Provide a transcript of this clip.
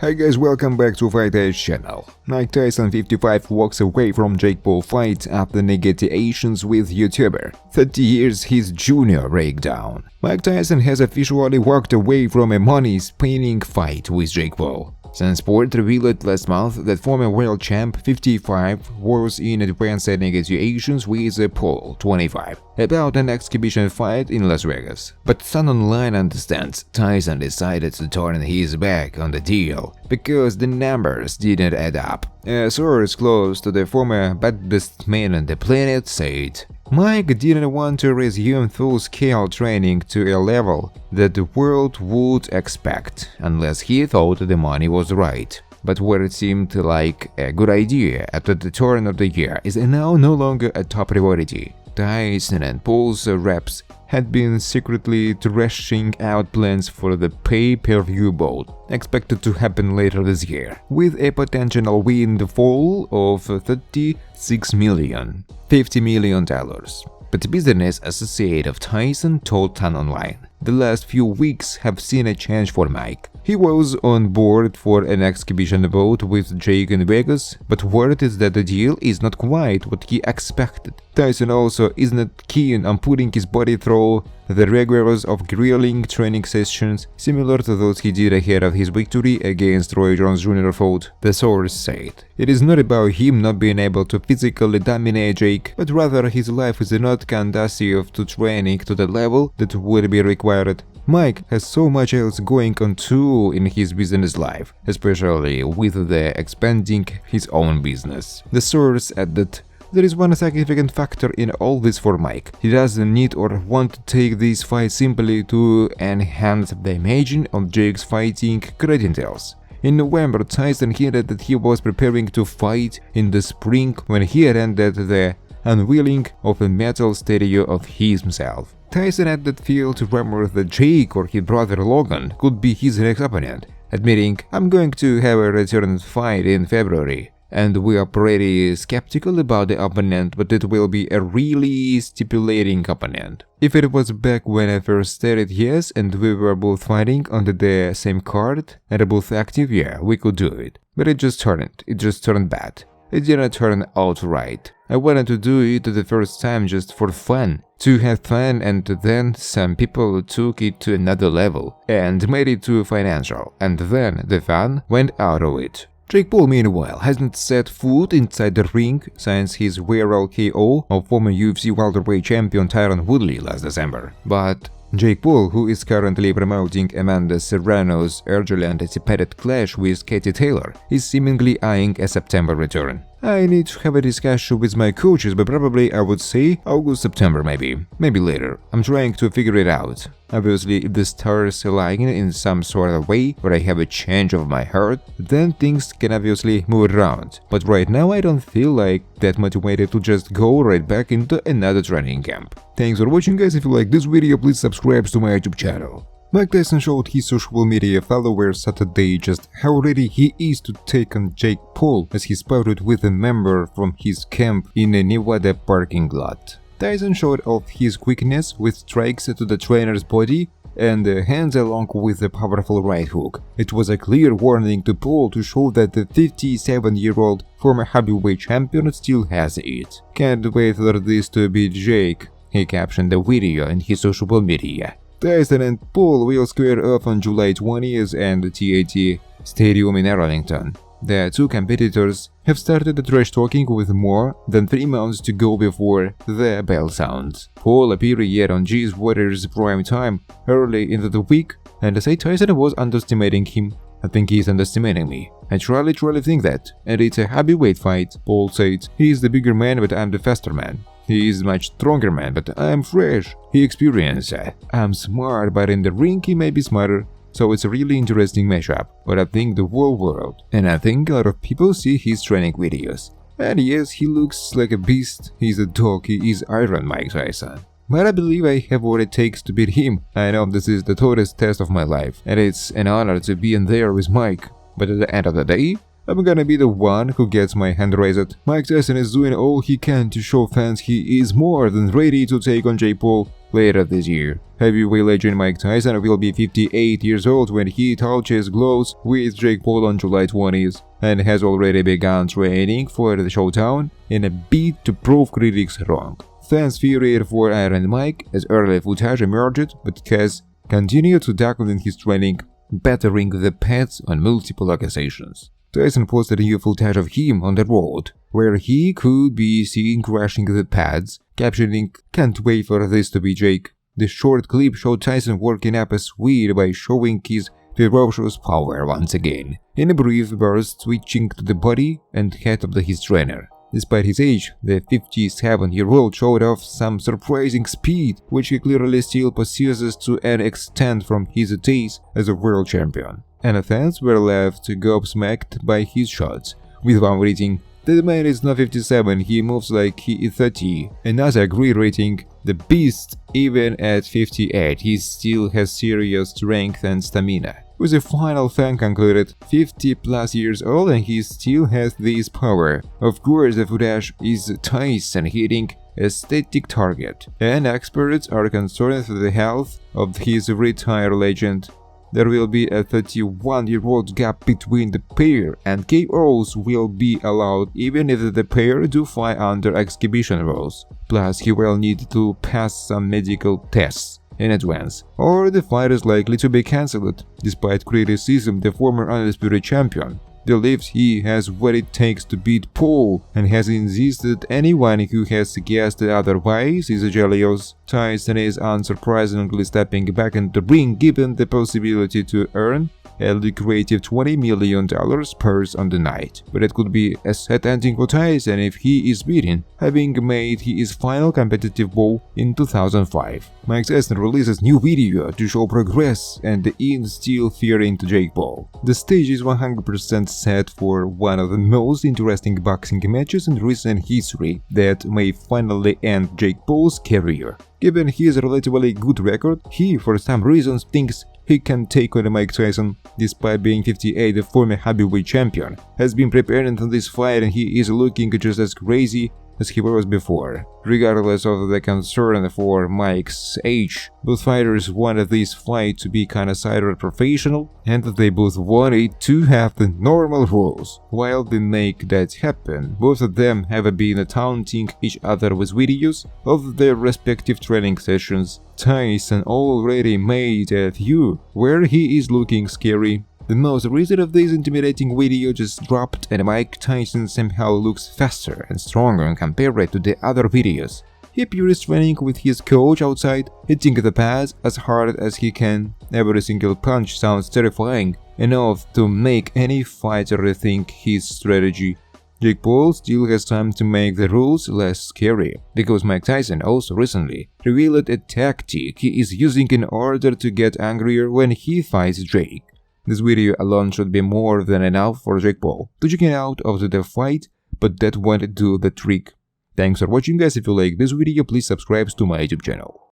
Hey guys, welcome back to Fight Edge channel. Mike Tyson 55 walks away from Jake Paul fight after negotiations with YouTuber. 30 years his junior breakdown. Mike Tyson has officially walked away from a money-spinning fight with Jake Paul. SunSport revealed last month that former world champ 55 was in advanced negotiations with Paul 25 about an exhibition fight in Las Vegas. But Sun Online understands Tyson decided to turn his back on the deal because the numbers didn't add up. A source close to the former baddest man on the planet said, Mike didn't want to resume full-scale training to a level that the world would expect, unless he thought the money was right. But what it seemed like a good idea after the turn of the year is now no longer a top priority. Tyson and Paul's reps had been secretly thrashing out plans for the pay-per-view bout, expected to happen later this year, with a potential windfall of $36 million, $50 million. But the business associate of Tyson told Sun Online, the last few weeks have seen a change for Mike. He was on board for an exhibition bout with Jake in Vegas, but word is that the deal is not quite what he expected. Tyson also isn't keen on putting his body through the rigors of grilling training sessions similar to those he did ahead of his victory against Roy Jones Jr. fought, the source said. It is not about him not being able to physically dominate Jake, but rather his life is not conducive to training to the level that would be required. Mike has so much else going on too in his business life, especially with the expanding his own business. The source added, there is one significant factor in all this for Mike. He doesn't need or want to take this fight simply to enhance the image of Jake's fighting credentials. In November, Tyson hinted that he was preparing to fight in the spring when he attended the unveiling of a metal statue of himself. Tyson added field rumors that Jake or his brother Logan could be his next opponent, admitting, I'm going to have a return fight in February, and we are pretty skeptical about the opponent, but it will be a really stipulating opponent. If it was back when I first started, yes, and we were both fighting under the same card and both active, yeah, we could do it. But it just turned bad. It didn't turn out right. I wanted to do it the first time just for fun, to have fun, and then some people took it to another level and made it too financial, and then the fun went out of it. Jake Paul, meanwhile, hasn't set foot inside the ring since his viral KO of former UFC welterweight champion Tyron Woodley last December. But Jake Paul, who is currently promoting Amanda Serrano's urgently anticipated clash with Katie Taylor, is seemingly eyeing a September return. I need to have a discussion with my coaches, but probably I would say August, September maybe later. I'm trying to figure it out. Obviously, if the stars align in some sort of way where I have a change of my heart, then things can obviously move around. But right now I don't feel like that motivated to just go right back into another training camp. Thanks for watching, guys. If you like this video, please subscribe to my YouTube channel. Mike Tyson showed his social media followers Saturday just how ready he is to take on Jake Paul as he spotted with a member from his camp in a Nevada parking lot. Tyson showed off his quickness with strikes to the trainer's body and hands along with a powerful right hook. It was a clear warning to Paul to show that the 57-year-old former heavyweight champion still has it. Can't wait for this to beat Jake, he captioned the video in his social media. Tyson and Paul will square off on July 20th at the TAT Stadium in Arlington. The two competitors have started the trash talking with more than 3 months to go before the bell sounds. Paul appeared yet on G's Warriors prime time early into the week, and I say Tyson was underestimating him. I think he's underestimating me. I truly think that. And it's a heavyweight fight, Paul said. He's the bigger man, but I'm the faster man. He is much stronger man, but I'm fresh. He experienced. I'm smart, but in the ring he may be smarter. So it's a really interesting matchup. But I think the whole world, and I think a lot of people see his training videos. And yes, he looks like a beast. He's a dog. He is Iron Mike Tyson. But I believe I have what it takes to beat him. I know this is the toughest test of my life, and it's an honor to be in there with Mike. But at the end of the day, I'm gonna be the one who gets my hand raised. Mike Tyson is doing all he can to show fans he is more than ready to take on Jake Paul later this year. Heavyweight legend Mike Tyson will be 58 years old when he touches gloves with Jake Paul on July 20th and has already begun training for the showdown in a bid to prove critics wrong. Fans feared for Iron Mike as early footage emerged, but has continued to document his training, battering the pads on multiple occasions. Tyson posted new footage of him on the road, where he could be seen crashing the pads, captioning, "Can't wait for this to be Jake." The short clip showed Tyson working up a sweat by showing his ferocious power once again, in a brief burst switching to the body and head of his trainer. Despite his age, the 57-year-old showed off some surprising speed, which he clearly still possesses to an extent from his days as a world champion. And fans were left gobsmacked by his shots, with one rating, "The man is not 57, he moves like he is 30. Another great rating, "The beast, even at 58, he still has serious strength and stamina." With the final fan concluded, 50 plus years old and he still has this power. Of course, the footage is Tyson hitting a static target, and experts are concerned for the health of his retired legend. There will be a 31-year-old gap between the pair, and KOs will be allowed even if the pair do fly under exhibition rules. Plus, he will need to pass some medical tests in advance, or the fight is likely to be cancelled. Despite criticism, the former undisputed champion believes he has what it takes to beat Paul and has insisted anyone who has suggested otherwise is jealous. Tyson is unsurprisingly stepping back into the ring given the possibility to earn a lucrative $20 million purse on the night, but it could be a sad ending for Tyson if he is beaten, having made his final competitive bout in 2005. Mike Tyson releases new video to show progress and instill fear into Jake Paul. The stage is 100% set for one of the most interesting boxing matches in recent history that may finally end Jake Paul's career. Given his relatively good record, he, for some reasons, thinks he can take on Mike Tyson. Despite being 58, the former heavyweight champion has been preparing for this fight and he is looking just as crazy as he was before. Regardless of the concern for Mike's age, both fighters wanted this fight to be considered professional, and they both wanted to have the normal rules. While they make that happen, both of them have been taunting each other with videos of their respective training sessions. Tyson already made a few where he is looking scary. The most recent of these intimidating videos just dropped and Mike Tyson somehow looks faster and stronger compared to the other videos. He appears training with his coach outside, hitting the pads as hard as he can. Every single punch sounds terrifying, enough to make any fighter rethink his strategy. Jake Paul still has time to make the rules less scary, because Mike Tyson also recently revealed a tactic he is using in order to get angrier when he fights Jake. This video alone should be more than enough for Jake Paul to chicken out of the fight, but that won't do the trick. Thanks for watching guys. If you like this video, please subscribe to my YouTube channel.